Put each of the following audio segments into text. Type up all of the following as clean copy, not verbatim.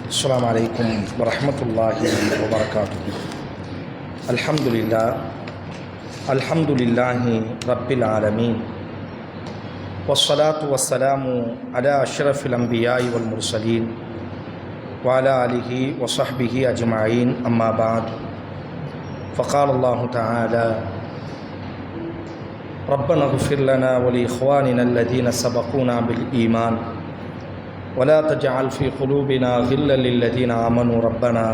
السلام عليكم ورحمة الله وبركاته. الحمد لله رب العالمين والصلاة والسلام على أشرف الأنبياء والمرسلين وعلى آله وصحبه أجمعين. أما بعد، فقال الله تعالى: ربنا اغفر لنا ولإخواننا الذين سبقونا بالإيمان ولا تجعل في قلوبنا غلا للذين آمنوا ربنا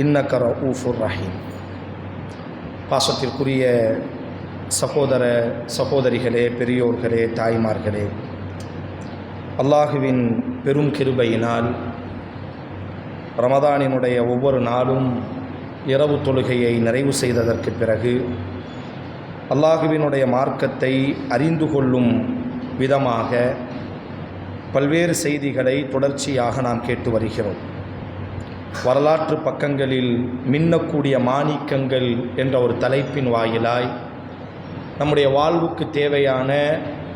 إنك رؤوف رحيم. பாசத்திற்குரிய சகோதர சகோதரிகளே, பெரியோர்களே, தாய்மார்களே, அல்லாஹுவின் பெரும் கிருபையினால் ரமதானினுடைய ஒவ்வொரு நாளும் இரவு தொழுகையை நிறைவு செய்ததற்கு பிறகு அல்லாஹுவினுடைய மார்க்கத்தை அறிந்து கொள்ளும் விதமாக பல்வேறு செய்திகளை தொடர்ச்சியாக நாம் கேட்டு வருகிறோம். வரலாற்று பக்கங்களில் மின்னக்கூடிய மாணிக்கங்கள் என்ற ஒரு தலைப்பின் வாயிலாய் நம்முடைய வாழ்வுக்கு தேவையான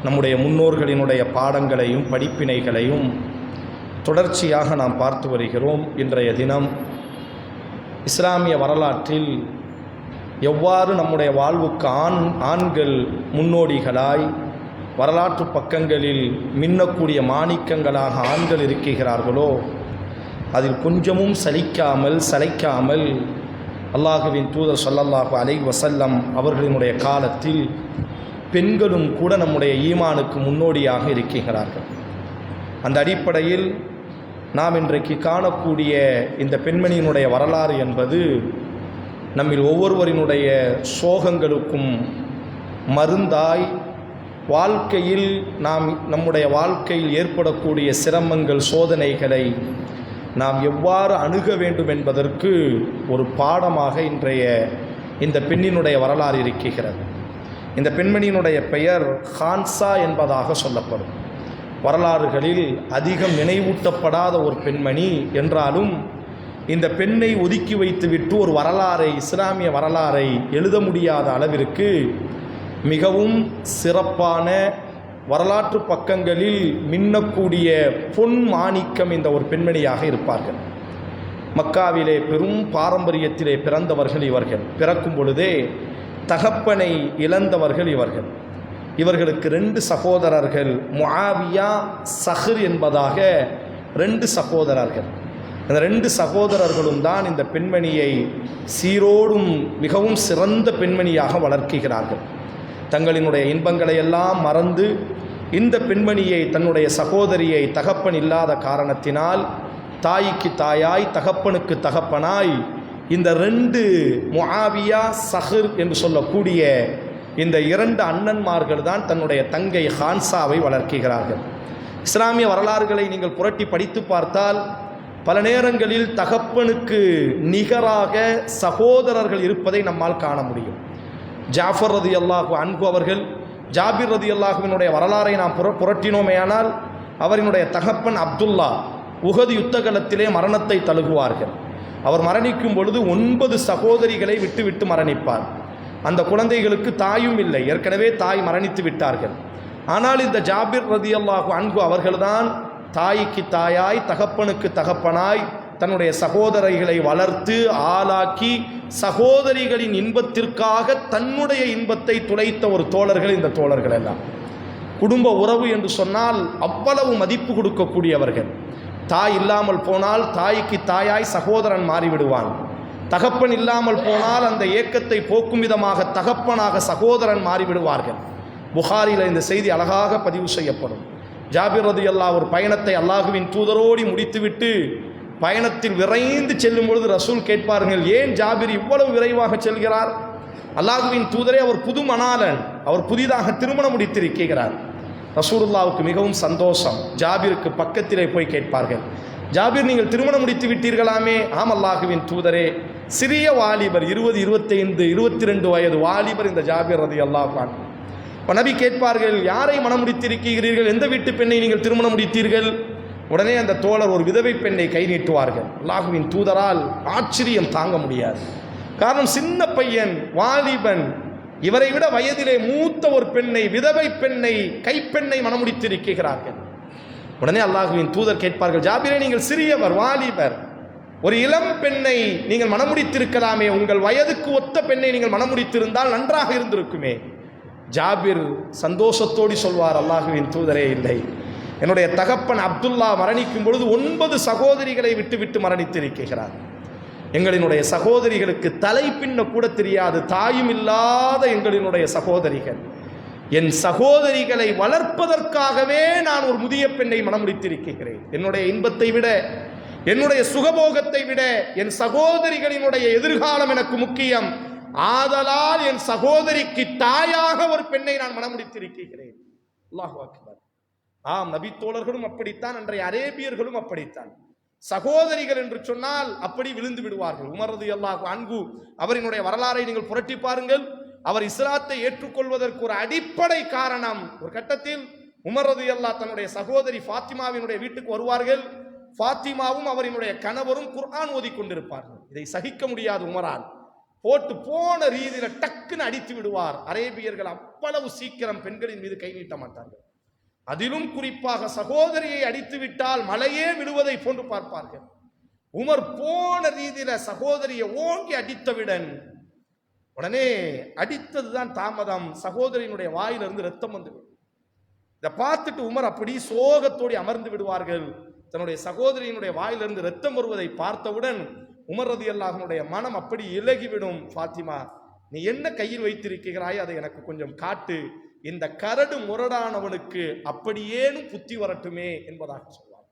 நம்முடைய முன்னோர்களினுடைய பாடங்களையும் படிப்பினைகளையும் தொடர்ச்சியாக நாம் பார்த்து வருகிறோம். இன்றைய தினம் இஸ்லாமிய வரலாற்றில் எவ்வாறு நம்முடைய வாழ்வுக்கு ஆண்கள் முன்னோடிகளாய் வரலாற்று பக்கங்களில் மின்னக்கூடிய மாணிக்கங்களாக ஆண்கள் இருக்கிறார்களோ, அதில் கொஞ்சமும் சளைக்காமல் அல்லாஹுவின் தூதர் ஸல்லல்லாஹு அலைஹி வஸல்லம் அவர்களினுடைய காலத்தில் பெண்களும் கூட நம்முடைய ஈமானுக்கு முன்னோடியாக இருக்கிறார்கள். அந்த அடிப்படையில் நாம் இன்றைக்கு காணக்கூடிய இந்த பெண்மணியினுடைய வரலாறு என்பது நம்மில் ஒவ்வொருவரினுடைய சோகங்களுக்கும் மருந்தாய், வாழ்க்கையில் நம்முடைய வாழ்க்கையில் ஏற்படக்கூடிய சிரமங்கள், சோதனைகளை நாம் எவ்வாறு அணுக வேண்டும் என்பதற்கு ஒரு பாடமாக இன்றைய இந்த பெண்ணினுடைய வரலாறு இருக்கிறது. இந்த பெண்மணியினுடைய பெயர் ஹான்சா என்பதாக சொல்லப்படும். வரலாறுகளில் அதிகம் நினைவூட்டப்படாத ஒரு பெண்மணி என்றாலும் இந்த பெண்ணை ஒதுக்கி வைத்துவிட்டு ஒரு வரலாறை, இஸ்லாமிய வரலாறை எழுத முடியாத அளவிற்கு மிகவும் சிறப்பான வரலாற்று பக்கங்களில் மின்னக்கூடிய பொன் மாணிக்கம் இந்த ஒரு பெண்மணியாக இருப்பார்கள். மக்காவிலே பெரும் பாரம்பரியத்திலே பிறந்தவர்கள் இவர்கள். பிறக்கும் பொழுதே தகப்பனை இழந்தவர்கள் இவர்கள். இவர்களுக்கு 2 சகோதரர்கள், முஆவியா, சஹர் என்பதாக 2 சகோதரர்கள். இந்த 2 சகோதரர்களும் தான் இந்த பெண்மணியை சீரோடும் மிகவும் சிறந்த பெண்மணியாக வளர்க்கிறார்கள். தங்களினுடைய இன்பங்களை எல்லாம் மறந்து இந்த பெண்மணியை, தன்னுடைய சகோதரியை, தகப்பன் இல்லாத காரணத்தினால் தாய்க்கு தாயாய், தகப்பனுக்கு தகப்பனாய் இந்த 2 முஆவியா, சஹர் என்று சொல்லக்கூடிய இந்த 2 அண்ணன்மார்கள் தான் தன்னுடைய தங்கை ஹான்சாவை வளர்க்கிறார்கள். இஸ்லாமிய வரலாறுகளை நீங்கள் புரட்டி படித்து பார்த்தால் பல நேரங்களில் தகப்பனுக்கு நிகராக சகோதரர்கள் இருப்பதை நம்மால் காண முடியும். ஜாஃபர் ரலியல்லாஹு அன்ஹு அவர்கள், ஜாபிர் ரலியல்லாஹுவினுடைய வரலாறை நாம் புரட்டினோமேயானால் அவரினுடைய தகப்பன் அப்துல்லா உஹது யுத்தகலத்திலே மரணத்தை தழுகுவார்கள். அவர் மரணிக்கும் பொழுது 9 சகோதரிகளை விட்டு மரணிப்பார். அந்த குழந்தைகளுக்கு தாயும் இல்லை, ஏற்கனவே தாய் மரணித்து விட்டார்கள். ஆனால் இந்த ஜாபிர் ரலியல்லாஹு அன்ஹு அவர்கள்தான் தாய்க்கு தாயாய், தகப்பனுக்கு தகப்பனாய் தன்னுடைய சகோதரிகளை வளர்த்து ஆளாக்கி சகோதரிகளின் இன்பத்திற்காக தன்னுடைய இன்பத்தை துளைத்த ஒரு தோழர்கள் இந்த தோழர்கள் எல்லாம். குடும்ப உறவு என்று சொன்னால் அவ்வளவு மதிப்பு கொடுக்கக்கூடியவர்கள். தாய் இல்லாமல் போனால் தாய்க்கு தாயாய் சகோதரன் மாறிவிடுவான். தகப்பன் இல்லாமல் போனால் அந்த ஏக்கத்தை போக்கும் விதமாக தகப்பனாக சகோதரன் மாறிவிடுவார்கள். புகாரில் இந்த செய்தி அழகாக பதிவு செய்யப்படும். ஜாபிர் ரலியல்லாஹு ஒரு பயணத்தை அல்லாஹுவின் தூதரோடு முடித்துவிட்டு பயணத்தில் விரைந்து செல்லும் பொழுது ரசூல் கேட்பார்கள், ஏன் ஜாபிர் இவ்வளவு விரைவாக செல்கிறார்? அல்லாஹுவின் தூதரே, அவர் புது மணாளன், அவர் புதிதாக திருமணம் முடித்திருக்கிறார். ரசூலுல்லாவுக்கு மிகவும் சந்தோஷம். ஜாபிருக்கு பக்கத்திலே போய் கேட்பார்கள், ஜாபிர், நீங்கள் திருமணம் முடித்து விட்டீர்களாமே? ஆம் அல்லாஹுவின் தூதரே. சிறிய வாலிபர், 20, 25, 22 வயது வாலிபர் இந்த ஜாபிர் ரலியல்லாஹு அன்ஹு. நபி கேட்பார்கள், யாரை மனம் முடித்திருக்கிறீர்கள்? எந்த வீட்டு பெண்ணை நீங்கள் திருமணம் முடித்தீர்கள்? உடனே அந்த தோழர் ஒரு விதவை பெண்ணை கை நீட்டுவார்கள். அல்லாஹுவின் தூதரால் ஆச்சரியம் தாங்க முடியாது. காரணம், சின்ன பையன், வாலிபன், இவரை விட வயதிலே மூத்த ஒரு பெண்ணை, விதவை பெண்ணை, கைப்பெண்ணை மனமுடித்திருக்கிறார்கள். உடனே அல்லாஹ்வின் தூதர் கேட்பார்கள், ஜாபிரே நீங்கள் சிறியவர், வாலிபர், ஒரு இளம் பெண்ணை நீங்கள் மணமுடித்திருக்கலாமே, உங்கள் வயதுக்கு ஒத்த பெண்ணை நீங்கள் மணமுடித்திருந்தால் நன்றாக இருந்திருக்குமே. ஜாபிர் சந்தோஷத்தோடு சொல்வார், அல்லாஹ்வின் தூதரே இல்லை, என்னுடைய தகப்பன் அப்துல்லா மரணிக்கும் பொழுது 9 சகோதரிகளை விட்டு மரணித்திருக்கிறார். எங்களினுடைய சகோதரிகளுக்கு தலை பின்ன கூட தெரியாது, தாயும் இல்லாத எங்களினுடைய சகோதரிகள். என் சகோதரிகளை வளர்ப்பதற்காகவே நான் ஒரு முதிய பெண்ணை மணமுடித்திருக்கிறேன். என்னுடைய இன்பத்தை விட, என்னுடைய சுகபோகத்தை விட என் சகோதரிகளினுடைய எதிர்காலம் எனக்கு முக்கியம். ஆதலால் என் சகோதரிக்கு தாயாக ஒரு பெண்ணை நான் மணமுடித்திருக்கிறேன். அல்லாஹு அக்பர். ஆம், நபி தோழர்களும் அப்படித்தான், அன்றைய அரேபியர்களும் அப்படித்தான். சகோதரிகள் என்று சொன்னால் அப்படி விழுந்து விடுவார்கள். உமர் ரலியல்லாஹு அன்ஹு அவரினுடைய வரலாறை நீங்கள் புரட்டி பாருங்கள். அவர் இஸ்லாத்தை ஏற்றுக்கொள்வதற்கு ஒரு அடிப்படை காரணம், ஒரு கட்டத்தில் உமர் ரலியல்லாஹு தன்னுடைய சகோதரி ஃபாத்திமாவினுடைய வீட்டுக்கு வருவார்கள். ஃபாத்திமாவும் அவரினுடைய கணவரும் குர்ஆன் ஓதி கொண்டிருப்பார்கள். இதை சகிக்க முடியாது உமரால். போட்டு போன ரீதியில டக்குன்னு அடித்து விடுவார். அரேபியர்கள் அவ்வளவு சீக்கிரம் பெண்களின் மீது கை நீட்ட மாட்டார்கள். அதிலும் குறிப்பாக சகோதரியை அடித்து விட்டால் மலையே விழுவதை போன்று பார்ப்பார்கள். உமர் போன ரீதியில சகோதரியை ஓங்கி அடித்தவுடன், உடனே அடித்ததுதான் தாமதம், சகோதரியினுடைய வாயிலிருந்து ரத்தம் வந்து விடும். இதை பார்த்துட்டு உமர் அப்படி சோகத்தோடு அமர்ந்து விடுவார்கள். தன்னுடைய சகோதரியினுடைய வாயிலிருந்து ரத்தம் வருவதை பார்த்தவுடன் உமர் ரலியல்லாஹு அன்ஹுடைய மனம் அப்படி இலகிவிடும். ஃபாத்திமா, நீ என்ன கையில் வைத்திருக்கிறாய், அதை எனக்கு கொஞ்சம் காட்டு, இந்த கரடு முரடானவனுக்கு அப்படியேனும் புத்தி வரட்டுமே என்பதாக சொல்வார்.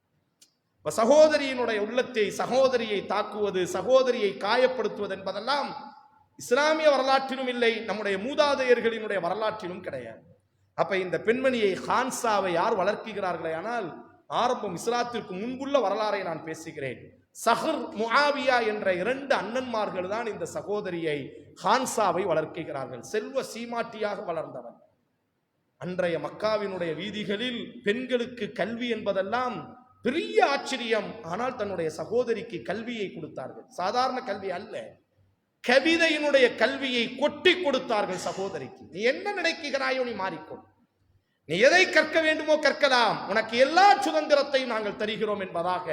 சகோதரியினுடைய உள்ளத்தை, சகோதரியை தாக்குவது, சகோதரியை காயப்படுத்துவது என்பதெல்லாம் இஸ்லாமிய வரலாற்றிலும் இல்லை, நம்முடைய மூதாதையர்களினுடைய வரலாற்றிலும் கிடையாது. அப்ப இந்த பெண்மணியை ஹான்சாவை யார் வளர்க்கிறார்களே, ஆனால் ஆரம்பம் இஸ்லாத்திற்கு முன்புள்ள வரலாறை நான் பேசுகிறேன். சஹர், முஆவியா என்ற 2 அண்ணன்மார்கள் தான் இந்த சகோதரியை ஹான்சாவை வளர்க்கிறார்கள். செல்வ சீமாட்டியாக வளர்ந்தவன். அன்றைய மக்காவினுடைய வீதிகளில் பெண்களுக்கு கல்வி என்பதெல்லாம் பெரிய ஆச்சரியம். ஆனால் தன்னுடைய சகோதரிக்கு கல்வியை கொடுத்தார்கள். சாதாரண கல்வி அல்ல, கவிதையினுடைய கல்வியை கொட்டி கொடுத்தார்கள் சகோதரிக்கு. நீ என்ன நினைக்கிறாயோ நீ மாறிக்கொள், நீ எதை கற்க வேண்டுமோ கற்கலாம், உனக்கு எல்லா சுதந்திரத்தையும் நாங்கள் தருகிறோம் என்பதாக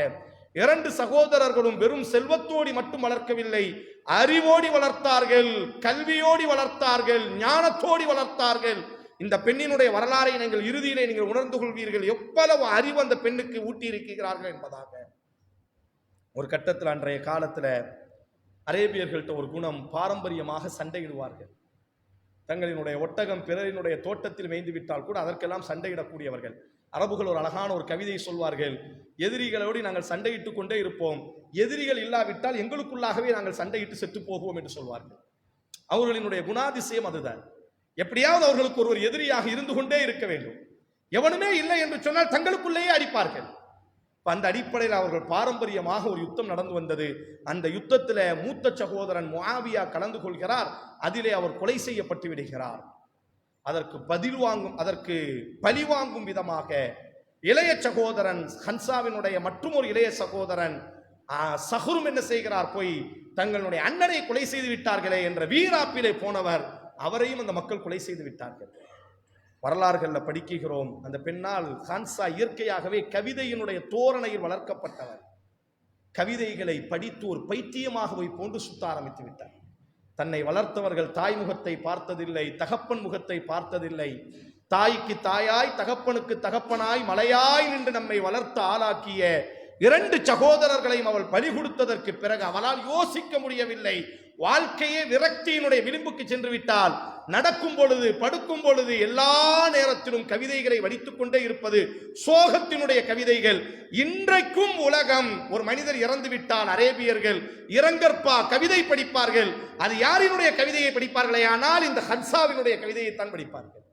2 சகோதரர்களும் வெறும் செல்வத்தோடி மட்டும் வளர்க்கவில்லை, அறிவோடி வளர்த்தார்கள், கல்வியோடி வளர்த்தார்கள், ஞானத்தோடி வளர்த்தார்கள். இந்த பெண்ணினுடைய வரலாறை நீங்கள் இறுதியிலே நீங்கள் உணர்ந்து கொள்வீர்கள், எவ்வளவு அறிவு அந்த பெண்ணுக்கு ஊட்டி இருக்கிறார்கள் என்பதாக. ஒரு கட்டத்தில் அன்றைய காலத்தில் அரேபியர்கள்ட்ட ஒரு குணம், பாரம்பரியமாக சண்டையிடுவார்கள். தங்களினுடைய ஒட்டகம் பிறரினுடைய தோட்டத்தில் மேய்ந்து விட்டால் கூட அதற்கெல்லாம் சண்டையிடக்கூடியவர்கள். அரபுகள் ஒரு அழகான ஒரு கவிதை சொல்வார்கள், எதிரிகளோடு நாங்கள் சண்டையிட்டுக் கொண்டே இருப்போம், எதிரிகள் இல்லாவிட்டால் எங்களுக்குள்ளாகவே நாங்கள் சண்டையிட்டு செத்து போகுவோம் என்று சொல்வார்கள். அவர்களினுடைய குணாதிசயம் அதுதான். எப்படியாவது அவர்களுக்கு ஒருவர் எதிரியாக இருந்து கொண்டே இருக்க வேண்டும். எவனுமே இல்லை என்று சொன்னால் தங்களுக்குள்ளேயே அடிப்பார்கள். அந்த அடிப்படையில் அவர்கள் பாரம்பரியமாக ஒரு யுத்தம் நடந்து வந்தது. அந்த யுத்தத்தில் மூத்த சகோதரன் முஆவியா கலந்து கொள்கிறார். அதிலே அவர் கொலை செய்யப்பட்டு விடுகிறார். அதற்கு பழி வாங்கும் விதமாக இளைய சகோதரன் ஹன்சாவினுடைய மற்றும் ஒரு இளைய சகோதரன் சஹரும் என்ன செய்கிறார், போய் தங்களுடைய அண்ணனை கொலை செய்து விட்டார்களே என்ற வீராப்பிலே போனவர், அவரையும் அந்த மக்கள் கொலை செய்து விட்டார்கள். வரலாறுகளில் படிக்கிறோம், அந்த பெண்ணால் ஹான்சா இயற்கையாகவே கவிதையினுடைய தோரணையில் வளர்க்கப்பட்டவர். கவிதைகளை படித்து ஒரு பைத்தியமாக போய் போன்று சுத்த ஆரம்பித்து விட்டார். தன்னை வளர்த்தவர்கள் தாய் முகத்தை பார்த்ததில்லை, தகப்பன் முகத்தை பார்த்ததில்லை. தாய்க்கு தாயாய், தகப்பனுக்கு தகப்பனாய், மலையாய் நின்று நம்மை வளர்த்து ஆளாக்கிய 2 சகோதரர்களையும் அவள் பலி கொடுத்ததற்கு பிறகு அவளால் யோசிக்க முடியவில்லை. வாழ்க்கையே விரக்தியினுடைய விளிம்புக்கு சென்று விட்டால், நடக்கும் பொழுது, படுக்கும் பொழுது, எல்லா நேரத்திலும் கவிதைகளை வடித்துக் கொண்டே இருப்பது, சோகத்தினுடைய கவிதைகள். இன்றைக்கும் உலகம், ஒரு மனிதர் இறந்து விட்டால் அரேபியர்கள் இரங்கற்பா கவிதை படிப்பார்கள். அது யாரினுடைய கவிதையை படிப்பார்களே, ஆனால் இந்த ஹன்சாவினுடைய கவிதையைத்தான் படிப்பார்கள்.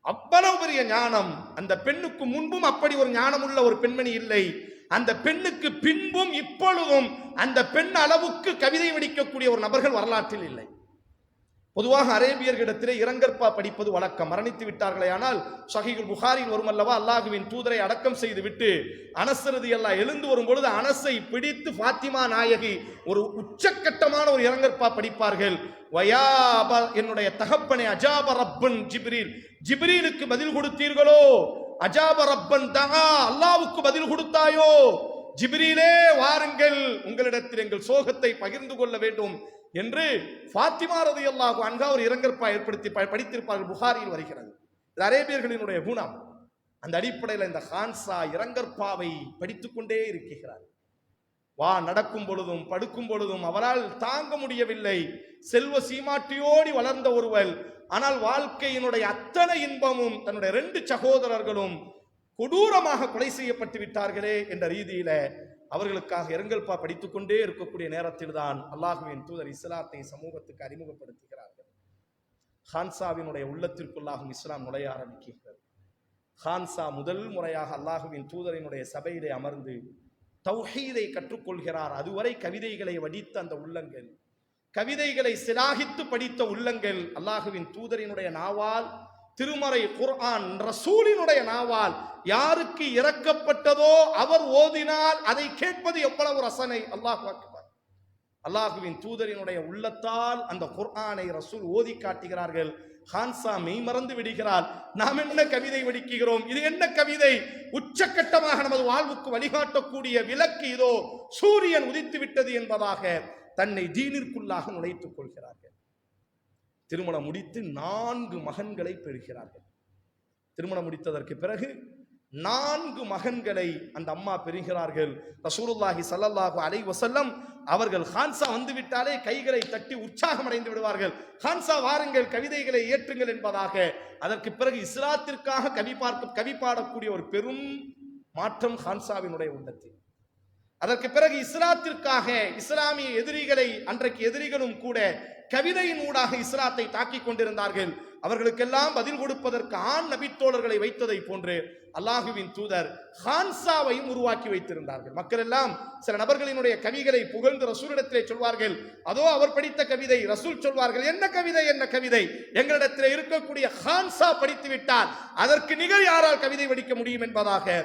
அவ்வளவு பெரிய ஞானம். அந்த பெண்ணுக்கு முன்பும் அப்படி ஒரு ஞானம் உள்ள ஒரு பெண்மணி இல்லை. அந்த பெண்ணுக்கு பின்பும் இப்பொழுதும் அந்த பெண் அளவுக்கு கவிதை வடிக்கக்கூடிய ஒரு நபர்கள் வரலாற்றில் இல்லை. பொதுவாக அரேபியர்களிடத்திலே இரங்கற்பா படிப்பது வழக்கம். மரணித்து விட்டார்களே ஆனால் ஸஹீஹுல் புகாரியில் வரும் அல்லவா, அல்லாஹ்வின் தூதரை அடக்கம் செய்து விட்டு அனஸ் ரலியல்லாஹு எழுந்து வரும் பொழுது அனஸை பிடித்து ஃபாத்திமா நாயகி ஒரு உச்சக்கட்டமான ஒரு இரங்கற்பா படிப்பார்கள். வயாப, என்னுடைய தகப்பனே, அஜாப ரப்பன் ஜிப்ரீல், ஜிப்ரீலுக்கு பதில் கொடுத்தீர்களோ, அஜாப ரப்பன் தஆ, அல்லாஹ்வுக்கு பதில் கொடுத்தாயோ, ஜிப்ரீலே வாருங்கள், உங்களிடத்தில் எங்கள் சோகத்தை பகிர்ந்து கொள்ள வேண்டும் என்று ஃபாத்திமா ரலியல்லாஹு அன்ஹா ஒரு இரங்கற்பா ஏற்படுத்தி படித்திருப்பார்கள். புகாரியில் வருகிறது. இது அரேபியர்களினுடைய குணம். அந்த அடிப்படையில் இந்த ஹான்சா இரங்கற்பாவை படித்துக் கொண்டே இருக்கிறார். நடக்கும் பொழுதும் படுக்கும் பொழுதும் அவரால் தாங்க முடியவில்லை. செல்வ சீமாட்டியோடி வளர்ந்த ஒருவள், ஆனால் வாழ்க்கையினுடைய அத்தனை இன்பமும் தன்னுடைய 2 சகோதரர்களும் கொடூரமாக கொலை செய்யப்பட்டு விட்டார்களே என்ற ரீதியில அவர்களுக்காக இரங்கல்பா படித்துக் கொண்டே இருக்கக்கூடிய நேரத்தில் தான் அல்லாஹ்வின் தூதர் இஸ்லாத்தை சமூகத்துக்கு அறிமுகப்படுத்துகிறார்கள். ஹான்சாவினுடைய உள்ளத்திற்குள்ளாகும் இஸ்லாம் நுழைய ஆரம்பிக்கிறது. ஹான்சா முதல் முறையாக அல்லாஹ்வின் தூதரினுடைய சபையிலே அமர்ந்து தௌஹீதை கற்றுக்கொள்கிறார். அதுவரை கவிதைகளை வடித்த அந்த உள்ளங்கள், கவிதைகளை சிலாகித்து படித்த உள்ளங்கள், அல்லாஹ்வின் தூதரினுடைய நாவால், திருமறை குர்ஆன் ரசூலினுடைய நாவால் யாருக்கு இறக்கப்பட்டதோ அவர் ஓதினால் அதை கேட்பது எவ்வளவு ரசனை! அல்லாஹ் அக்பர். அல்லாஹ்வின் தூதரினுடைய உள்ளத்தால் அந்த குர்ஆனை ரசூல் ஓதி காட்டுகிறார்கள். ஹான்சா மெய்மறந்து விடுகிறார். நாம் என்ன கவிதை வடிக்கிறோம்? இது என்ன கவிதை? உச்சக்கட்டமாக நமது வாழ்வுக்கு வழிகாட்டக்கூடிய விளக்கு இதோ, சூரியன் உதித்து விட்டது என்பதாக தன்னை தீனிற்குள்ளாக நுழைத்துக் கொள்கிறார்கள். திருமணம் முடித்து 4 மகன்களை பெறுகிறார்கள். திருமணம் முடித்ததற்கு பிறகு 4 மகன்களை அந்த அம்மா பெறுகிறார்கள். ரசூலுல்லாஹி ஸல்லல்லாஹு அலைஹி வஸல்லம் அவர்கள் ஹான்சா வந்து விட்டாலே கைகளை தட்டி உற்சாகம் அடைந்து விடுவார்கள். ஹான்சா வாருங்கள், கவிதைகளை ஏற்றுங்கள் என்பதாக. அதற்கு பிறகு இஸ்லாத்திற்காக கவி பாடக்கூடிய ஒரு பெரும் மாற்றம் ஹான்சாவினுடைய உள்ளத்தில். அதற்கு பிறகு இஸ்லாத்திற்காக இஸ்லாமிய எதிரிகளை, அன்றைக்கு எதிரிகளும் கூட கவிதையின் ஊடாக இஸ்லாத்தை தாக்கிக் கொண்டிருந்தார்கள். அவர்களுக்கெல்லாம் பதில் கொடுப்பதற்கு ஆண் நபித்தோழர்களை வைத்ததை போன்று அல்லாஹுவின் தூதர் ஹான்சாவையும் உருவாக்கி வைத்திருந்தார்கள். மக்கள் எல்லாம் சில நபர்களினுடைய கவிகளை புகழ்ந்து ரசூலிடத்திலே சொல்வார்கள். அதோ அவர் படித்த கவிதை. ரசூல் சொல்வார்கள், என்ன கவிதை, என்ன கவிதை! எங்களிடத்தில் இருக்கக்கூடிய ஹான்சா படித்து விட்டால் அதற்கு நிகர் யாரால் கவிதை வடிக்க முடியும் என்பதாக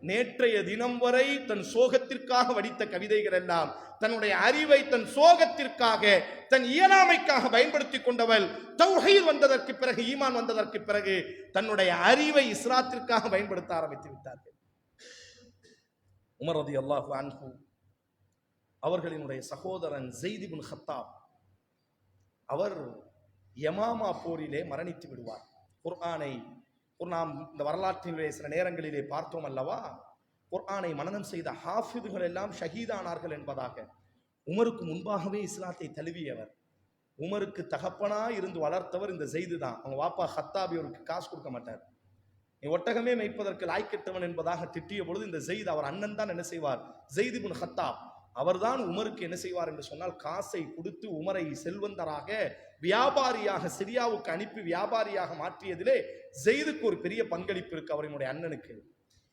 நேற்றைய தினம் வரை தன் சோகத்திற்காக வடித்த கவிதைகள் எல்லாம் தன்னுடைய அறிவை தன் சோகத்திற்காக, தன் இயலாமைக்காக பயன்படுத்திக் கொண்டவள் தௌஹீத் வந்ததற்கு பிறகு, ஈமான் வந்ததற்கு பிறகு தன்னுடைய அறிவை இஸ்லாத்திற்காக பயன்படுத்த ஆரம்பித்து விட்டார்கள். உமர் ரலியல்லாஹு அன்ஹு அவர்களினுடைய சகோதரன் ஸைத் இப்னு கத்தாப், அவர் யமாமா போரிலே மரணித்து விடுவார். குர்ஆனை நாம் இந்த வரலாற்றிலே சில நேரங்களிலே பார்த்தோம் அல்லவா, குர்ஆனை மனனம் செய்த ஹாஃபிதுகள் எல்லாம் ஷஹீதானார்கள் என்பதாக. உமருக்கு முன்பாகவே இஸ்லாத்தை தழுவியவர், உமருக்கு தகப்பனா இருந்து வளர்த்தவர் இந்த ஸைது தான். அவங்க வாப்பா ஹத்தாபி அவருக்கு காசு கொடுக்க மாட்டார். நீ ஒட்டகமே மேய்ப்பதற்கு லாய்க்கெட்டவன் என்பதாக திட்டிய பொழுது இந்த ஸைத், அவர் அண்ணன் தான் என்ன செய்வார், ஸைத் இப்னு கத்தாப், அவர்தான் உமருக்கு என்ன செய்வார் என்று சொன்னால் காசை கொடுத்து உமரை செல்வந்தராக, வியாபாரியாக சிரியாவுக்கு அனுப்பி வியாபாரியாக மாற்றியதிலே ஸைதுக்கு ஒரு பெரிய பங்களிப்பு இருக்கு அவரினுடைய அண்ணனுக்கு.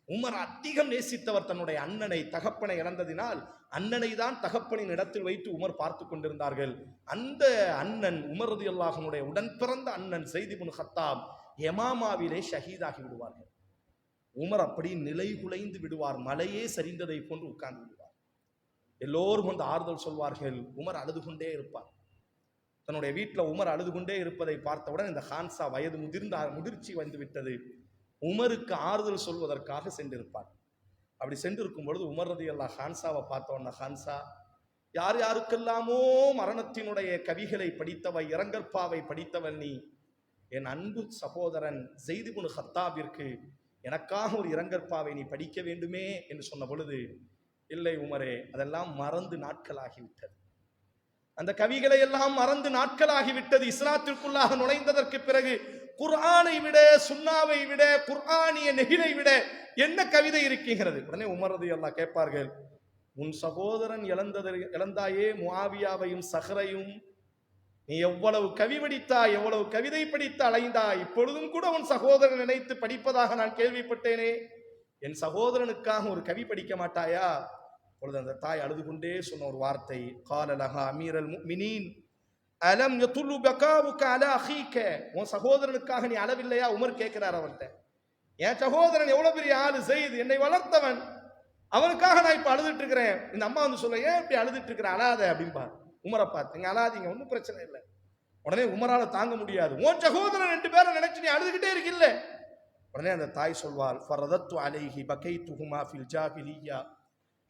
உமர் அதிகம் நேசித்தவர் தன்னுடைய அண்ணனை. தகப்பனை இழந்ததினால் அண்ணனை தான் தகப்பனின் இடத்தில் வைத்து உமர் பார்த்து கொண்டிருந்தார்கள். அந்த அண்ணன் உமர் ரலியல்லாஹு அன்ஹுடைய உடன் பிறந்த அண்ணன் ஸைத் இப்னு கத்தாப் யமாமாவிலே ஷஹீதாகி விடுவார்கள். உமர் அப்படி நிலை குலைந்து விடுவார், மலையே சரிந்ததை போன்று உட்கார்ந்து விடுவார். எல்லோரும் வந்து ஆறுதல் சொல்வார்கள். உமர் அழுது கொண்டே இருப்பார். தன்னுடைய வீட்டில் உமர் அழுது கொண்டே இருப்பதை பார்த்தவுடன் இந்த ஹான்சா வயது முதிர்ச்சி வந்து விட்டது, உமருக்கு ஆறுதல் சொல்வதற்காக சென்றிருப்பார். அப்படி சென்றிருக்கும் பொழுது உமர் ரலியல்லாஹு ஹான்சாவை பார்த்தவொன்ன, ஹான்சா, யார் யாருக்கெல்லாமோ மரணத்தினுடைய கவிகளை படித்தவை, இரங்கற்பாவை படித்தவன் நீ, என் அன்பு சகோதரன் ஸைத் இப்னு கத்தாபிற்கு எனக்காக ஒரு இரங்கற்பாவை நீ படிக்க வேண்டுமே என்று சொன்ன பொழுது, இல்லை உமரே, அதெல்லாம் மறந்து நாட்களாகிவிட்டது, அந்த கவிகளை எல்லாம் மறந்து நாட்களாகிவிட்டது. இஸ்லாத்திற்குள்ளாக நுழைந்ததற்கு பிறகு குர்ஆனை விட, சுன்னாவை விட, குர்ஆனிய நெகிழை விட என்ன கவிதை இருக்கிறது? உடனே உமர் ரலியல்லாஹு கேட்பார்கள், உன் சகோதரன் இழந்தாயே முஆவியாவையும் சஹ்ரையும், நீ எவ்வளவு கவி படித்தாய், எவ்வளவு கவிதை படித்து அலைந்தாய், இப்பொழுதும் கூட உன் சகோதரன் நினைத்து படிப்பதாக நான் கேள்விப்பட்டேனே, என் சகோதரனுக்காக ஒரு கவி படிக்க மாட்டாயா? பொழுது அந்த தாய் அழுது கொண்டே சொன்ன ஒரு வார்த்தை, கால லஹா அமீரல் முஃமினீன் அலம் யதுல்லு பகாவுக அலா அஹீக, உன் சகோதரனுக்காக நீ அழவில்லையா? உமர் கேட்கிறார் அவர்கிட்ட. என் சகோதரன் எவ்வளவு பெரிய ஆளு, ஸைத், என்னை வளர்த்தவன், அவனுக்காக நான் இப்ப அழுதுட்டு இருக்கிறேன். இந்த அம்மா வந்து சொல்ல, ஏன் இப்படி அழுதுட்டு இருக்கிற, அழாத அப்படின்பா. உமரை பார்த்து, நீங்க அழாதீங்க, ஒன்றும் பிரச்சனை இல்லை. உடனே உமரால தாங்க முடியாது, உன் சகோதரன் 2 பேரை நினைச்சு நீ அழுதுகிட்டே இருக்கில்ல, உடனே அந்த தாய் சொல்வாள், ஃபரதத்து அலைஹி பகைத்துஹுமா ஃபில் ஜாஹிலிய்யா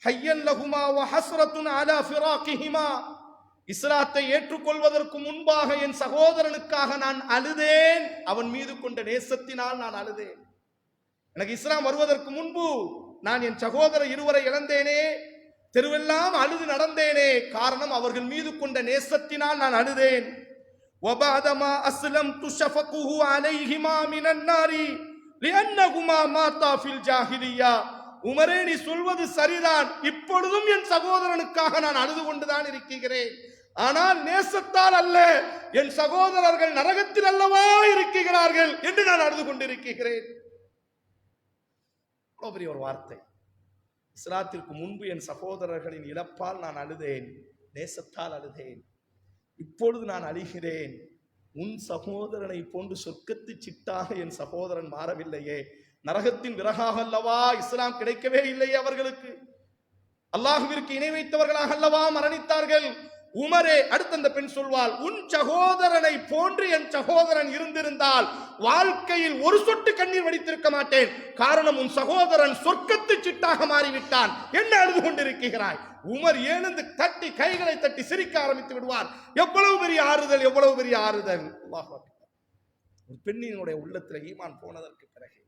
ஹய்யன் லஹுமா வ ஹஸ்ரத்துன் அலா ஃபிராகிஹிமா. இஸ்லாத்தை ஏற்றுக்கொள்வதற்கு முன்பாக என் சகோதரனுக்காக நான் அழுதேன், அவன் மீது கொண்ட நேசத்தினால் நான் அழுதேன். எனக்கு இஸ்லாம் வருவதற்கு முன்பு நான் என் சகோதரர் இருவரை இழந்தேனே, தெருவெல்லாம் அழுது நடந்தேனே, காரணம் அவர்கள் மீது கொண்ட நேசத்தினால் நான் அழுதேன். وَبَعْدَمَا أَسْلَمْتُ شَفَقُهُ عَلَيْهِمَا مِنَ النَّارِ لِأَنَّهُمَا مَاتَا فِي الْجَاهِلِيَّةِ. உமரே, நீ சொல்வது சரிதான், இப்பொழுதும் என் சகோதரனுக்காக நான் அழுது கொண்டுதான் இருக்கிறேன், ஆனால் நேசத்தால் அல்ல, என் சகோதரர்கள் நரகத்தில் அல்லவா இருக்கிறார்கள் என்று நான் அழுது கொண்டிருக்கிறேன். பெரிய ஒரு வார்த்தை. இஸ்லாத்திற்கு முன்பு என் சகோதரர்களின் இழப்பால் நான் அழுதேன், நேசத்தால் அழுதேன். இப்பொழுது நான் அழுகிறேன், உன் சகோதரனை போன்று சொர்க்கத்து சிட்டாக என் சகோதரன் மாறவில்லையே, நரகத்தின் விறகாக அல்லவா இஸ்லாம் கிடைக்கவே இல்லையே அவர்களுக்கு, அல்லாஹுவிற்கு இணை வைத்தவர்களாக அல்லவா மரணித்தார்கள். உமரே, அடுத்த அந்த பெண் சொல்வாள், உன் சகோதரனை போன்று என் சகோதரன் இருந்திருந்தால் வாழ்க்கையில் ஒரு சொட்டு கண்ணீர் வடித்திருக்க மாட்டேன், காரணம் உன் சகோதரன் சொர்க்கத்து சிட்டாக மாறிவிட்டான், என்ன அழுது கொண்டிருக்கிறாய்? உமர் எழுந்து தட்டி கைகளை தட்டி சிரிக்க ஆரம்பித்து விடுவார். எவ்வளவு பெரிய ஆறுதல், எவ்வளவு பெரிய ஆறுதல். அல்லாஹ் அக்பர். ஒரு பெண்ணினுடைய உள்ளத்தில் ஈமான் போனதற்கு பிறகு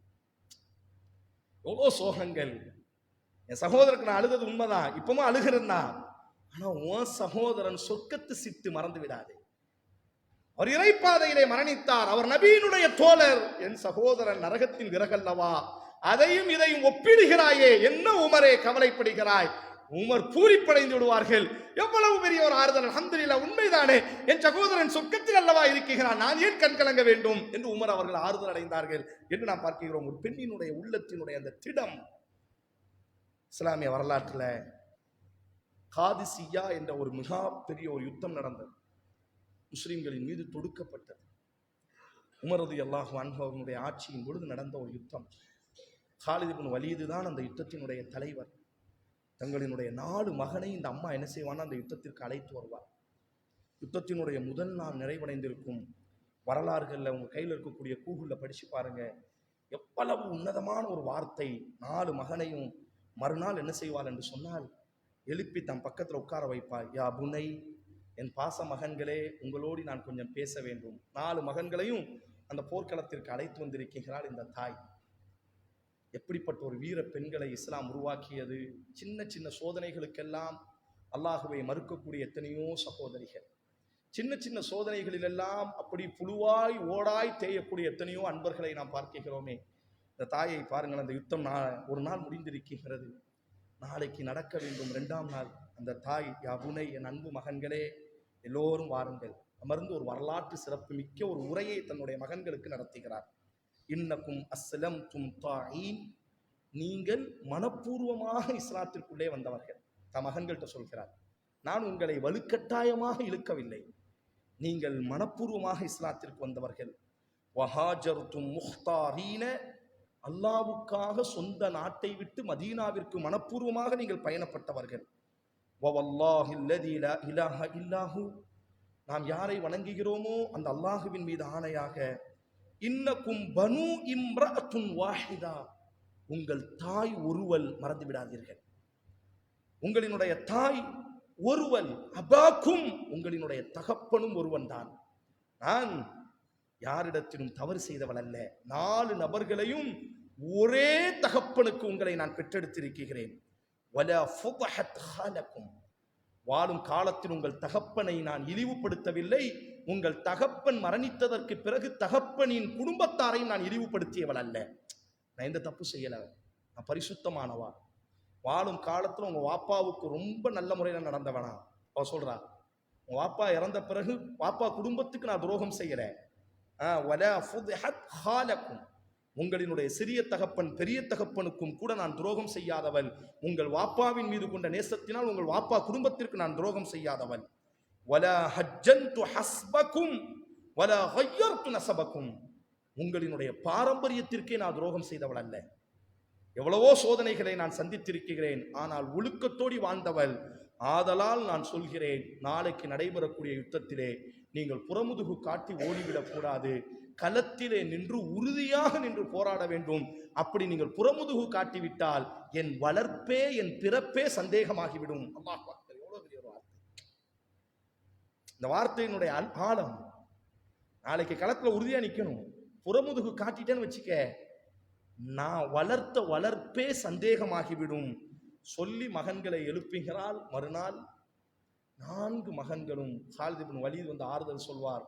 எவ்வளோ சோகங்கள். என் சகோதரருக்கு நான் அழுதது உண்மைதான், இப்பவும் அழுகிறேன்னா, ஆனா உன் சகோதரன் சொர்க்கத்து சிட்டு மறந்து விடாதே. அவர் இறைப்பாதையிலே மரணித்தார், அவர் நபியினுடைய தோழர், என் சகோதரன் நரகத்தின் விறகல்லவா, அதையும் இதையும் ஒப்பிடுகிறாயே, என்ன உமரே கவலைப்படுகிறாய்? உமர் பூரிப்படைந்து விடுவார்கள். எவ்வளவு பெரிய ஒரு ஆறுதல், அல்ஹம்துலில்லாஹ், உண்மைதானே, என் சகோதரன் சொர்க்கத்தில் அல்லவா இருக்கிறான், நான் ஏன் கண் கலங்க வேண்டும் என்று உமர் அவர்கள் ஆறுதல் அடைந்தார்கள் என்று நாம் பார்க்கிறோம். ஒரு பெண்ணினுடைய உள்ளத்தினுடைய அந்த திடம் இஸ்லாமிய வரலாற்றில் காதிசியா என்ற ஒரு மிக பெரிய ஒரு யுத்தம் நடந்தது, முஸ்லிம்களின் மீது தொடுக்கப்பட்டது. உமர் ரலியல்லாஹு அன்ஹு அவர்களுடைய ஆட்சியின் பொழுது நடந்த ஒரு யுத்தம். காலித் இப்னு வலீது தான் அந்த யுத்தத்தினுடைய தலைவர். தங்களினுடைய 4 மகனை இந்த அம்மா என்ன செய்வான்னா அந்த யுத்தத்திற்கு அழைத்து வருவார். யுத்தத்தினுடைய முதல் நாள் நிறைவடைந்திருக்கும் வரலாறுகளில் உங்கள் கையில் இருக்கக்கூடிய கூகுளில் படித்து பாருங்க, எவ்வளவு உன்னதமான ஒரு வார்த்தை. 4 மகனையும் மறுநாள் என்ன செய்வாள் என்று சொன்னால், எழுப்பி தன் பக்கத்தில் உட்கார வைப்பாள். யா புனை, என் பாச மகன்களே, உங்களோடு நான் கொஞ்சம் பேச வேண்டும். 4 மகன்களையும் அந்த போர்க்களத்திற்கு அழைத்து வந்திருக்கிறாள் இந்த தாய். எப்படிப்பட்ட ஒரு வீர பெண்களை இஸ்லாம் உருவாக்கியது. சின்ன சின்ன சோதனைகளுக்கெல்லாம் அல்லாஹுவை மறுக்கக்கூடிய எத்தனையோ சகோதரிகள், சின்ன சின்ன சோதனைகளிலெல்லாம் அப்படி புழுவாய் ஓடாய் தேயக்கூடிய எத்தனையோ அன்பர்களை நாம் பார்க்கிறோமே. இந்த தாயை பாருங்கள், அந்த யுத்தம் ஒரு நாள் முடிந்திருக்கிறது, நாளைக்கு நடக்க வேண்டும் 2ஆம் நாள். அந்த தாய், யாபுனை, என் அன்பு மகன்களே, எல்லோரும் வாருங்கள், அமர்ந்து ஒரு வரலாற்று சிறப்பு மிக்க ஒரு உரையை தன்னுடைய மகன்களுக்கு நடத்துகிறார். இன்னக்கும் அஸ்லம்தும் தாயின், நீங்கள் மனப்பூர்வமாக இஸ்லாத்திற்குள்ளே வந்தவர்கள். தன் மகன்கள்கிட்ட சொல்கிறார், நான் உங்களை வலுக்கட்டாயமாக இழுக்கவில்லை, நீங்கள் மனப்பூர்வமாக இஸ்லாத்திற்கு வந்தவர்கள். வஹாஜர்தும் முஹ்தாரீன, அல்லாவுக்காக சொந்த நாட்டை விட்டு மதீனாவிற்கு மனப்பூர்வமாக நீங்கள் பயணப்பட்டவர்கள். வவல்லாஹில்லதீ லா இலாஹ இல்லாஹு, நாம் யாரை வணங்குகிறோமோ அந்த அல்லாஹுவின் மீது ஆணையாக, இன்னக்கும் பனு இம்ரஅத்துன் வாஹிதா, உங்கள் தாய் ஒருவல், மறந்து விடாதீர்கள், உங்களினுடைய தாய் ஒருவல். அபாக்கும், உங்களினுடைய தகப்பனும் ஒருவன் தான். நான் யாரிடத்திலும் தவறு செய்தவள் அல்ல. 4 நபர்களையும் ஒரே தகப்பனுக்கு உங்களை நான் பெற்றெடுத்திருக்கிறேன். வலா ஃபுதஹத் ஹாலக்கும், வாழும் காலத்தில் உங்கள் தகப்பனை நான் இழிவுபடுத்தவில்லை. உங்கள் தகப்பன் மரணித்ததற்கு பிறகு தகப்பனின் குடும்பத்தாரை நான் இழிவுபடுத்தியவள் அல்ல. நான் எந்த தப்பு செய்யலை, நான் பரிசுத்தமானவா. வாழும் காலத்தில் உங்கள் வாப்பாவுக்கு ரொம்ப நல்ல முறையில் நடந்தவனா? அவ சொல்றா, உங்கள் வாப்பா இறந்த பிறகு வாப்பா குடும்பத்துக்கு நான் துரோகம் செய்கிறேன். உங்களினுடைய சிறிய தகப்பன் பெரிய தகப்பனுக்கும் கூட நான் துரோகம் செய்யாதவள். உங்கள் வாப்பாவின் மீது கொண்ட நேசத்தினால் உங்கள் வாப்பா குடும்பத்திற்கு நான் துரோகம் செய்யாதவள். வலா ஹஜ்ஜன்து ஹஸ்பக்கும் வலா கய்யர்து நஸபக்கும், உங்களினுடைய பாரம்பரியத்திற்கே நான் துரோகம் செய்தவள் அல்ல. எவ்வளவோ சோதனைகளை நான் சந்தித்திருக்கிறேன், ஆனால் ஒழுக்கத்தோடி வாழ்ந்தவள். ஆதலால் நான் சொல்கிறேன், நாளைக்கு நடைபெறக்கூடிய யுத்தத்திலே நீங்கள் புறமுதுகு காட்டி ஓடிவிடக்கூடாது. களத்திலே நின்று உறுதியாக நின்று போராட வேண்டும். அப்படி நீங்கள் புறமுதுகு காட்டிவிட்டால் என் வளர்ப்பே என் பிறப்பே சந்தேகமாகிவிடும். அல்லாஹ் அக்பர், எவ்வளவு பெரிய ஒரு வார்த்தை! இந்த வார்த்தையினுடைய ஆழம். நாளைக்கு களத்துல உறுதியா நிக்கணும். புறமுதுகு காட்டிட்டேன்னு வச்சுக்க, நான் வளர்த்த வளர்ப்பே சந்தேகமாகிவிடும் சொல்லி மகன்களை எழுப்புகிறாள். மறுநாள் 4 மகன்களும் காலித் இப்னு வலீத் வந்து ஆறுதல் சொல்வார்.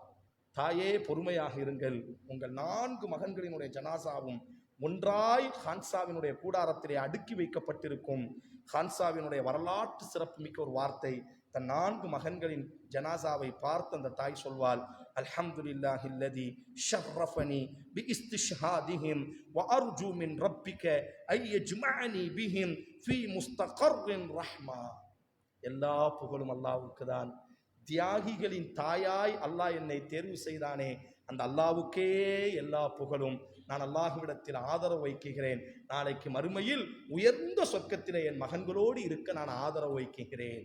தாயே, பொறுமையாக இருங்கள், உங்கள் 4 மகன்களினுடைய ஜனாசாவும் ஒன்றாய் ஹான்சாவினுடைய கூடாரத்திலே அடுக்கி வைக்கப்பட்டிருக்கும். ஹான்சாவினுடைய வரலாற்று சிறப்பு மிக்க ஒரு வார்த்தை. தன் 4 மகன்களின் ஜனாசாவை பார்த்து அந்த தாய் சொல்வாள், அல்ஹம்துலில்லாஹி அல்லதி ஷர்ரஃபனி பி இஸ்திஷ்ஹாதிஹிம் வ அர்ஜு மின் ரப்பிக ஐ யஜ்மஅனி பிஹிம் ஃபீ முஸ்தகர்ரின் ரஹ்மா. எல்லா புகழும் அல்லாஹ்வுக்கு தான். தியாகிகளின் தாயாய் அல்லாஹ் என்னை தேர்வு செய்தானே, அந்த அல்லாஹ்வுக்கே எல்லா புகழும். நான் அல்லாஹ்விடத்தில் ஆதரவு வைக்கிறேன். நாளைக்கு மறுமையில் உயர்ந்த சொர்க்கத்திலே என் மகன்களோடு இருக்க நான் ஆதரவு வைக்கிறேன்.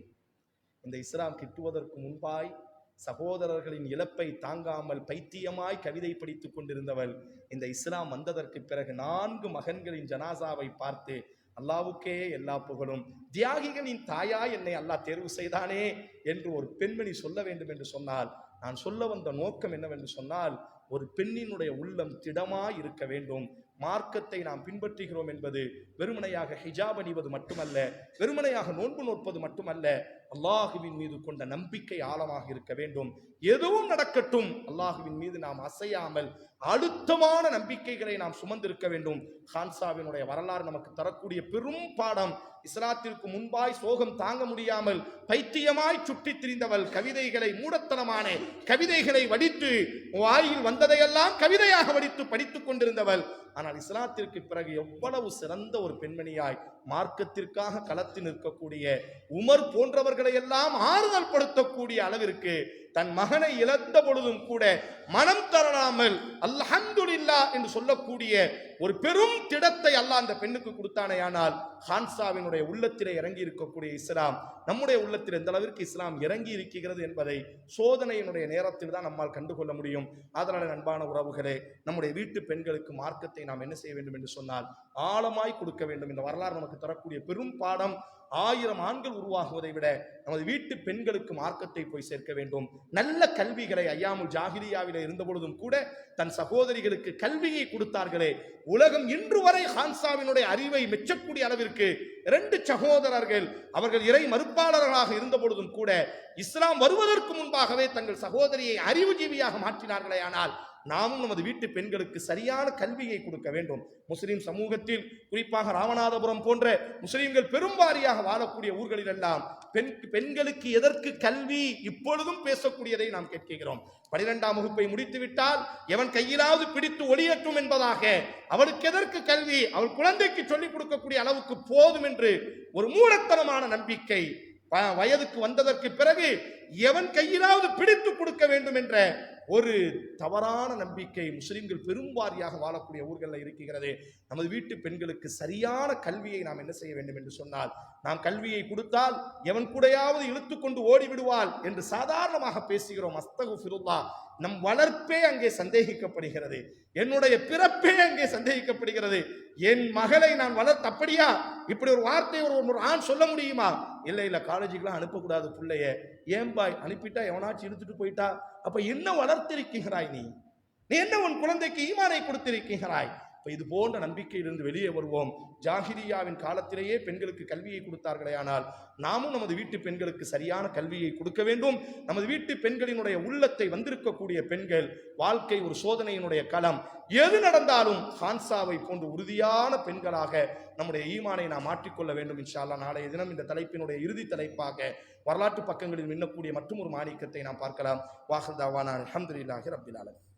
இந்த இஸ்லாம் கிட்டுவதற்கு முன்பாய் சகோதரர்களின் இழப்பை தாங்காமல் பைத்தியமாய் கவிதை படித்துக் கொண்டிருந்தவள் இந்த இஸ்லாம் வந்ததற்கு பிறகு 4 மகன்களின் ஜனாசாவை பார்த்து அல்லாஹ்வுக்கே எல்லா புகழும், தியாகிகளின் தாயாய் என்னை அல்லாஹ் தேர்வு செய்தானே என்று ஒரு பெண்மணி சொல்ல வேண்டும் என்று சொன்னால், நான் சொல்ல வந்த நோக்கம் என்னவென்று சொன்னால், ஒரு பெண்ணினுடைய உள்ளம் திடமாய் இருக்க வேண்டும். மார்க்கத்தை நாம் பின்பற்றுகிறோம் என்பது வெறுமனையாக ஹிஜாப் அணிவது மட்டுமல்ல, வெறுமனையாக நோன்பு நோற்பது மட்டுமல்ல, அல்லாஹுவின் மீது கொண்ட நம்பிக்கை ஆழமாக இருக்க வேண்டும். எதுவும் நடக்கட்டும், அல்லாஹுவின் மீது நாம் அசையாமல் அழுத்தமான நம்பிக்கைகளை நாம் சுமந்திருக்க வேண்டும். ஹான்சாவினுடைய வரலாறு நமக்கு தரக்கூடிய பெரும் பாடம். இஸ்லாத்திற்கு முன்பாய் சோகம் தாங்க முடியாமல் பைத்தியமாய் சுற்றி திரிந்தவள், கவிதைகளை, மூடத்தனமான கவிதைகளை வடித்து வாயில் வந்ததையெல்லாம் கவிதையாக வடித்து படித்துக் கொண்டிருந்தவள். ஆனால் இஸ்லாத்திற்கு பிறகு எவ்வளவு சிறந்த ஒரு பெண்மணியாய் மார்க்கத்திற்காக களத்தில் நிற்கக்கூடிய உமர் போன்றவர்களை எல்லாம் ஆறுதல் படுத்தக்கூடிய அளவிற்கு தன் மகனை இழந்த பொழுதும் கூட மனம் தரலாமல் அல்ஹம்துலில்லாஹ் என்று சொல்லக்கூடிய ஒரு பெரும் திடத்தை அல்லாஹ் அந்த பெண்ணுக்கு கொடுத்தானே. ஆனால் ஹான்சாவினுடைய உள்ளத்திலே இறங்கி இருக்கக்கூடிய இஸ்லாம் நம்முடைய உள்ளத்தில் எந்த அளவிற்கு இஸ்லாம் இறங்கி இருக்கிறது என்பதை சோதனையினுடைய நேரத்தில் தான் நம்மால் கண்டுகொள்ள முடியும். அதனால அன்பான உறவுகளே, நம்முடைய வீட்டு பெண்களுக்கு மார்க்கத்தை நாம் என்ன செய்ய வேண்டும் என்று சொன்னால் ஆழமாய் கொடுக்க வேண்டும். இந்த வரலாறு நமக்கு தரக்கூடிய பெரும் பாடம். 1000 ஆண்கள் உருவாகுவதை விட நமது வீட்டு பெண்களுக்கு மார்க்கத்தை போய் சேர்க்க வேண்டும். நல்ல கல்விகளை ஐயாமுல் ஜாஹிலியாவிலே இருந்த பொழுதும் கூட தன் சகோதரிகளுக்கு கல்வியை கொடுத்தார்களே. உலகம் இன்று வரை ஹான்சாவினுடைய அறிவை மெச்சக்கூடிய அளவிற்கு 2 சகோதரர்கள், அவர்கள் இறை மறுப்பாளர்களாக இருந்த பொழுதும் கூட இஸ்லாம் வருவதற்கு முன்பாகவே தங்கள் சகோதரியை அறிவுஜீவியாக மாற்றினார்களே. ஆனால் நாமும் நமது வீட்டு பெண்களுக்கு சரியான கல்வியை கொடுக்க வேண்டும். முஸ்லிம் சமூகத்தில் குறிப்பாக ராமநாதபுரம் போன்ற முஸ்லிம்கள் பெரும்பாரியாக வாழக்கூடிய ஊர்களில் எல்லாம் பெண்களுக்கு எதற்கு கல்வி இப்பொழுதும் பேசக்கூடியதை நாம் கேட்கிறோம். 12ஆம் வகுப்பை முடித்து விட்டால் எவன் கையிலாவது பிடித்து ஒளியட்டும் என்பதாக, அவளுக்கு எதற்கு கல்வி, அவள் குழந்தைக்கு சொல்லிக் கொடுக்கக்கூடிய அளவுக்கு போதும் என்று ஒரு மூடத்தனமான நம்பிக்கை. வயதுக்கு வந்ததற்கு பிறகு எவன் கையிலாவது பிடித்து கொடுக்க வேண்டும் என்ற ஒரு தவறான நம்பிக்கை முஸ்லிம்கள் பெரும்பாரியாக வாழக்கூடிய ஊர்களில் இருக்கிறது. நமது வீட்டு பெண்களுக்கு சரியான கல்வியை நாம் என்ன செய்ய வேண்டும் என்று சொன்னால், நாம் கல்வியை கொடுத்தால் எவன் கூடையாவது இழுத்துக்கொண்டு ஓடிவிடுவாள் என்று சாதாரணமாக பேசுகிறோம். அஸ்தகுஃபிருல்லாஹ். நம் வளர்ப்பே அங்கே சந்தேகிக்கப்படுகிறது, என்னுடைய பிறப்பே அங்கே சந்தேகிக்கப்படுகிறது. என் மகளை நான் வளர்த்த அப்படியா? இப்படி ஒரு வார்த்தை ஒரு ஆண் சொல்ல முடியுமா? இல்ல காலேஜுக்கெல்லாம் அனுப்பக்கூடாது பிள்ளைய. ஏன் பாய் அனுப்பிட்டா எவனாச்சும் இழுத்துட்டு போயிட்டா? அப்ப என்ன வளர்த்திருக்கிறாய் நீ என்ன உன் குழந்தைக்கு ஈமானை கொடுத்திருக்கிறாய்? இது போன்ற நம்பிக்கையிலிருந்து வெளியே வருவோம். ஜாஹிலியாவின் காலத்திலேயே பெண்களுக்கு கல்வியை கொடுத்தார்களே, ஆனால் நாமும் நமது வீட்டு பெண்களுக்கு சரியான கல்வியை கொடுக்க வேண்டும். நமது வீட்டு பெண்களினுடைய உள்ளத்தை வந்திருக்கக்கூடிய பெண்கள் வாழ்க்கை ஒரு சோதனையினுடைய களம். எது நடந்தாலும் ஹான்சாவை போன்று உறுதியான பெண்களாக நம்முடைய ஈமானை நாம் மாற்றிக்கொள்ள வேண்டும். இன்ஷா அல்லாஹ் நாளைய தினம் இந்த தலைப்பினுடைய இறுதி தலைப்பாக வரலாற்று பக்கங்களில் மின்னக்கூடிய மற்றும் ஒரு மாணிக்கத்தை நாம் பார்க்கலாம். வாஹிர் தாவானா அல்ஹம்துலில்லாஹி ரப்பில் ஆலமீன்.